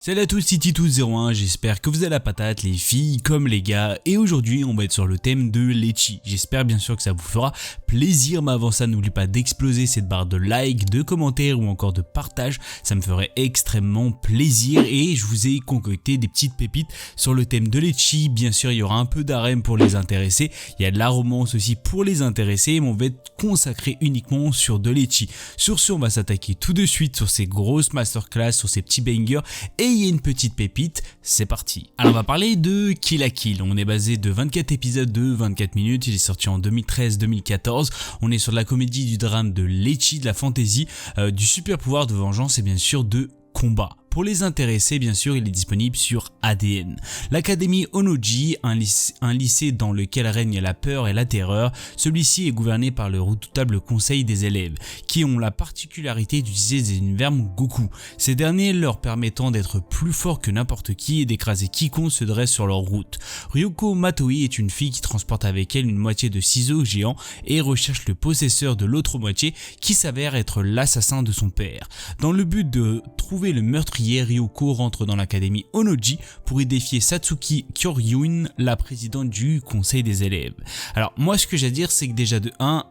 Salut à tous, c'est Titus01, j'espère que vous avez la patate les filles comme les gars, et aujourd'hui on va être sur le thème de l'ecchi. J'espère bien sûr que ça vous fera plaisir, mais avant ça n'oublie pas d'exploser cette barre de like, de commentaires ou encore de partage, ça me ferait extrêmement plaisir. Et je vous ai concocté des petites pépites sur le thème de l'ecchi. Bien sûr il y aura un peu d'harem pour les intéressés, il y a de la romance aussi pour les intéressés, mais on va être consacré uniquement sur de l'ecchi. Sur ce on va s'attaquer tout de suite sur ces grosses masterclass, sur ces petits bangers, et il y a une petite pépite, c'est parti. Alors on va parler de Kill la Kill, on est basé de 24 épisodes de 24 minutes, il est sorti en 2013-2014, on est sur de la comédie, du drame, de l'ecchi, de la fantasy, du super pouvoir, de vengeance et bien sûr de combat. Pour les intéressés, bien sûr, il est disponible sur ADN. L'Académie Honnoji, un lycée dans lequel règne la peur et la terreur, celui-ci est gouverné par le redoutable conseil des élèves, qui ont la particularité d'utiliser des univers Goku. Ces derniers leur permettant d'être plus forts que n'importe qui et d'écraser quiconque se dresse sur leur route. Ryuko Matoi est une fille qui transporte avec elle une moitié de ciseaux géants et recherche le possesseur de l'autre moitié qui s'avère être l'assassin de son père. Dans le but de trouver le meurtrier, Ryuko rentre dans l'académie Honnoji pour y défier Satsuki Kyoryuin, la présidente du conseil des élèves. Alors moi ce que j'ai à dire c'est que déjà de 1,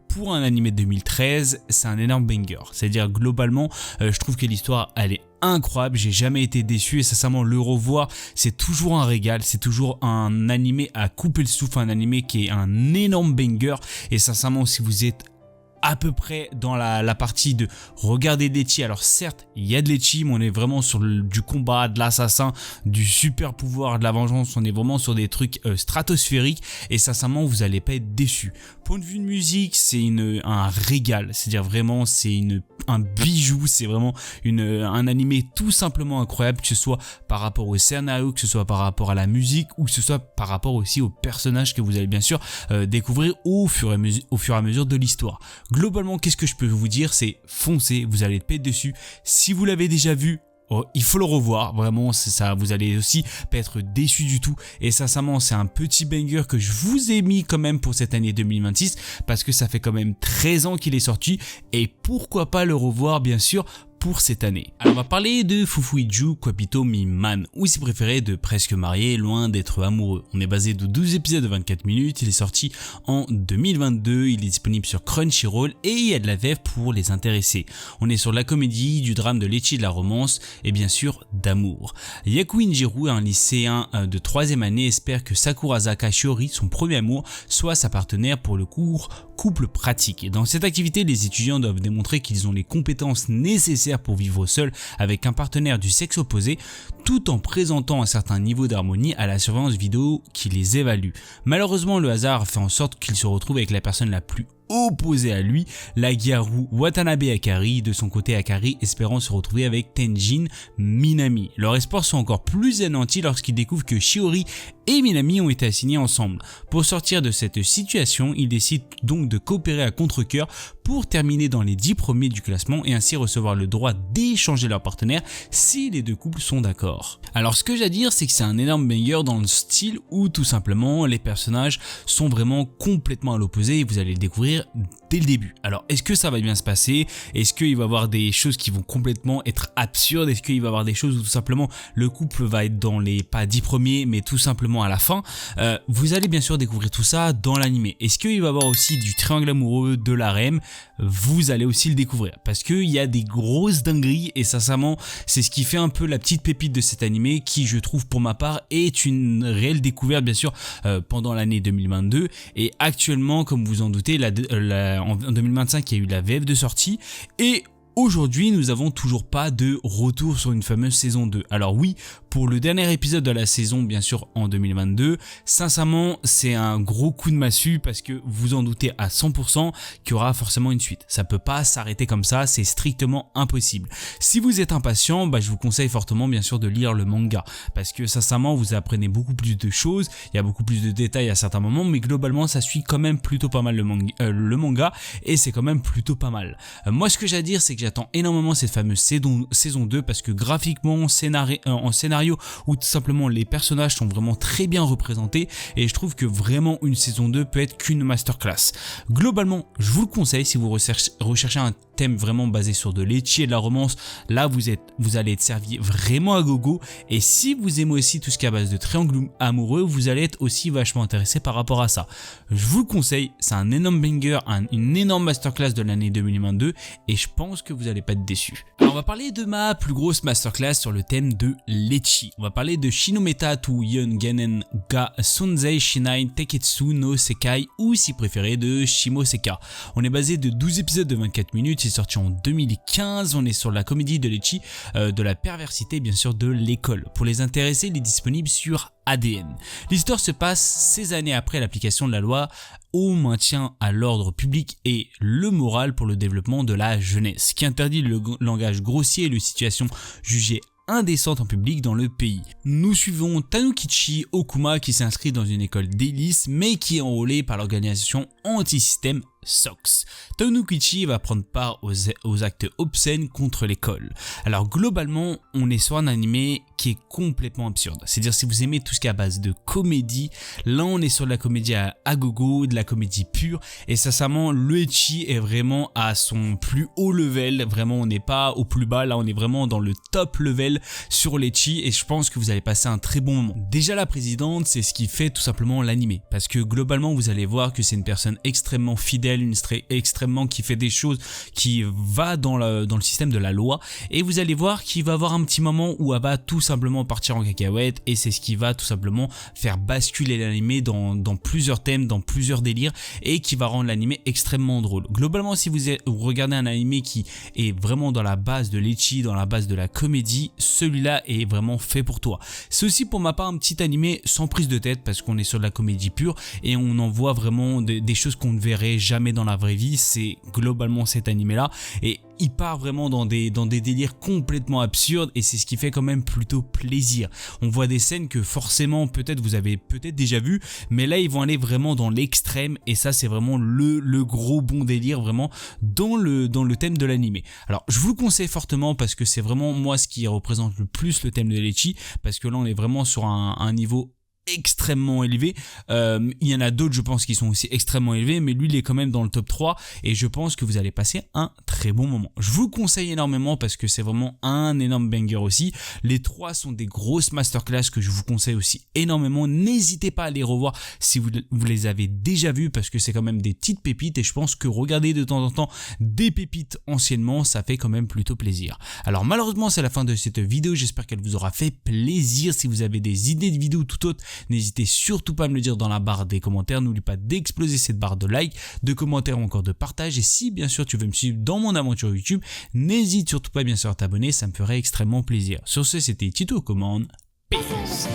pour un animé de 2013, c'est un énorme banger. C'est-à-dire globalement, je trouve que l'histoire elle est incroyable, j'ai jamais été déçu et sincèrement le revoir c'est toujours un régal, c'est toujours un animé à couper le souffle, un animé qui est un énorme banger et sincèrement si vous êtes à peu près dans la partie de regarder de l'ecchi, alors certes il y a de l'ecchi mais on est vraiment sur du combat, de l'assassin, du super pouvoir, de la vengeance, on est vraiment sur des trucs stratosphériques et sincèrement vous allez pas être déçus. Point de vue de musique c'est un régal, c'est-à-dire vraiment c'est un bijou, c'est vraiment un animé tout simplement incroyable, que ce soit par rapport au scénario, que ce soit par rapport à la musique ou que ce soit par rapport aussi aux personnages que vous allez bien sûr découvrir au fur et à mesure de l'histoire. Globalement, qu'est-ce que je peux vous dire, c'est foncez, vous allez être pète dessus. Si vous l'avez déjà vu, il faut le revoir, vraiment c'est ça, vous allez aussi pas être déçu du tout et sincèrement c'est un petit banger que je vous ai mis quand même pour cette année 2026 parce que ça fait quand même 13 ans qu'il est sorti et pourquoi pas le revoir bien sûr pour cette année. Alors on va parler de Fufuiju Kwapito Miman, ou si préféré de Presque marié, loin d'être amoureux. On est basé de 12 épisodes de 24 minutes, il est sorti en 2022, il est disponible sur Crunchyroll et il y a de la VF pour les intéressés. On est sur de la comédie, du drame, de l'ecchi, de la romance et bien sûr d'amour. Yaku Injiru, un lycéen de 3ème année, espère que Sakurazaka Shiori, son premier amour, soit sa partenaire pour le cours couple pratique. Et dans cette activité, les étudiants doivent démontrer qu'ils ont les compétences nécessaires pour vivre seul avec un partenaire du sexe opposé, tout en présentant un certain niveau d'harmonie à la surveillance vidéo qui les évalue. Malheureusement, le hasard fait en sorte qu'ils se retrouvent avec la personne la plus opposé à lui, la Gyaru Watanabe Akari. De son côté, Akari espérant se retrouver avec Tenjin Minami. Leurs espoirs sont encore plus anéantis lorsqu'ils découvrent que Shiori et Minami ont été assignés ensemble. Pour sortir de cette situation, ils décident donc de coopérer à contre-cœur pour terminer dans les 10 premiers du classement et ainsi recevoir le droit d'échanger leurs partenaires si les deux couples sont d'accord. Alors ce que j'ai à dire c'est que c'est un énorme banger dans le style où tout simplement les personnages sont vraiment complètement à l'opposé et vous allez le découvrir dès le début. Alors est-ce que ça va bien se passer? Est-ce qu'il va y avoir des choses qui vont complètement être absurdes? Est-ce qu'il va y avoir des choses où tout simplement le couple va être dans les pas 10 premiers mais tout simplement à la fin? Vous allez bien sûr découvrir tout ça dans l'animé. Est-ce qu'il va y avoir aussi du triangle amoureux, de l'harem? Vous allez aussi le découvrir parce qu'il y a des grosses dingueries et sincèrement c'est ce qui fait un peu la petite pépite de cet animé qui je trouve pour ma part est une réelle découverte bien sûr pendant l'année 2022 et actuellement comme vous en doutez en 2025 il y a eu la VF de sortie et aujourd'hui, nous avons toujours pas de retour sur une fameuse saison 2. Alors oui, pour le dernier épisode de la saison, bien sûr en 2022, sincèrement, c'est un gros coup de massue parce que vous en doutez à 100% qu'il y aura forcément une suite. Ça peut pas s'arrêter comme ça, c'est strictement impossible. Si vous êtes impatient, je vous conseille fortement bien sûr de lire le manga parce que sincèrement, vous apprenez beaucoup plus de choses, il y a beaucoup plus de détails à certains moments, mais globalement, ça suit quand même plutôt pas mal le manga et c'est quand même plutôt pas mal. Moi, ce que j'ai à dire, c'est que j'attends énormément cette fameuse saison 2 parce que graphiquement, en scénario ou tout simplement les personnages sont vraiment très bien représentés et je trouve que vraiment une saison 2 peut être qu'une masterclass. Globalement, je vous le conseille si vous recherchez un thème vraiment basé sur de l'ecchi et de la romance, là vous allez être servi vraiment à gogo. Et si vous aimez aussi tout ce qui est à base de triangle amoureux, vous allez être aussi vachement intéressé par rapport à ça. Je vous le conseille, c'est un énorme banger, une énorme masterclass de l'année 2022 et je pense que vous n'allez pas être déçus. Alors on va parler de ma plus grosse masterclass sur le thème de l'ecchi. On va parler de Shinometa to Yon Genen ga Sunzei Shinai Teketsu no Sekai, ou si préféré de Shimoseka. On est basé de 12 épisodes de 24 minutes, c'est sorti en 2015, on est sur la comédie de l'ecchi, de la perversité bien sûr de l'école. Pour les intéressés, il est disponible sur ADN. L'histoire se passe 16 années après l'application de la loi au maintien à l'ordre public et le moral pour le développement de la jeunesse, qui interdit le langage grossier et les situations jugées indécentes en public dans le pays. Nous suivons Tanukichi Okuma qui s'inscrit dans une école d'hélice mais qui est enrôlé par l'organisation anti-système SOX. Tanukichi va prendre part aux actes obscènes contre l'école. Alors globalement, on est sur un animé qui est complètement absurde. C'est-à-dire si vous aimez tout ce qui est à base de comédie, là on est sur de la comédie à gogo, de la comédie pure, et sincèrement le ecchi est vraiment à son plus haut level. Vraiment on n'est pas au plus bas, là on est vraiment dans le top level sur l'ecchi et je pense que vous allez passer un très bon moment. Déjà la présidente, c'est ce qui fait tout simplement l'animé, parce que globalement vous allez voir que c'est une personne extrêmement fidèle, extrêmement qui fait des choses qui va dans le système de la loi, et vous allez voir qu'il va avoir un petit moment où elle va tout simplement partir en cacahuète, et c'est ce qui va tout simplement faire basculer l'animé dans plusieurs thèmes, dans plusieurs délires, et qui va rendre l'animé extrêmement drôle. Globalement si vous regardez un animé qui est vraiment dans la base de l'ecchi, dans la base de la comédie, celui-là est vraiment fait pour toi. C'est aussi pour ma part un petit animé sans prise de tête, parce qu'on est sur de la comédie pure et on en voit vraiment des choses qu'on ne verrait jamais dans la vraie vie. C'est globalement cet animé là, et il part vraiment dans des délires complètement absurdes, et c'est ce qui fait quand même plutôt plaisir. On voit des scènes que forcément peut-être vous avez déjà vu, mais là ils vont aller vraiment dans l'extrême, et ça c'est vraiment le gros bon délire vraiment dans le thème de l'animé. Alors je vous le conseille fortement parce que c'est vraiment moi ce qui représente le plus le thème de l'ecchi, parce que là on est vraiment sur un niveau extrêmement élevé. Il y en a d'autres je pense qui sont aussi extrêmement élevés, mais lui il est quand même dans le top 3 et je pense que vous allez passer un très bon moment. Je vous le conseille énormément parce que c'est vraiment un énorme banger aussi. Les trois sont des grosses masterclass que je vous conseille aussi énormément. N'hésitez pas à les revoir si vous les avez déjà vus, parce que c'est quand même des petites pépites, et je pense que regarder de temps en temps des pépites anciennement, ça fait quand même plutôt plaisir. Alors malheureusement c'est la fin de cette vidéo, j'espère qu'elle vous aura fait plaisir. Si vous avez des idées de vidéos tout autres, n'hésitez surtout pas à me le dire dans la barre des commentaires. N'oublie pas d'exploser cette barre de like, de commentaires ou encore de partage. Et si bien sûr tu veux me suivre dans mon aventure YouTube, n'hésite surtout pas bien sûr à t'abonner, ça me ferait extrêmement plaisir. Sur ce, c'était Tito aux commandes. Peace.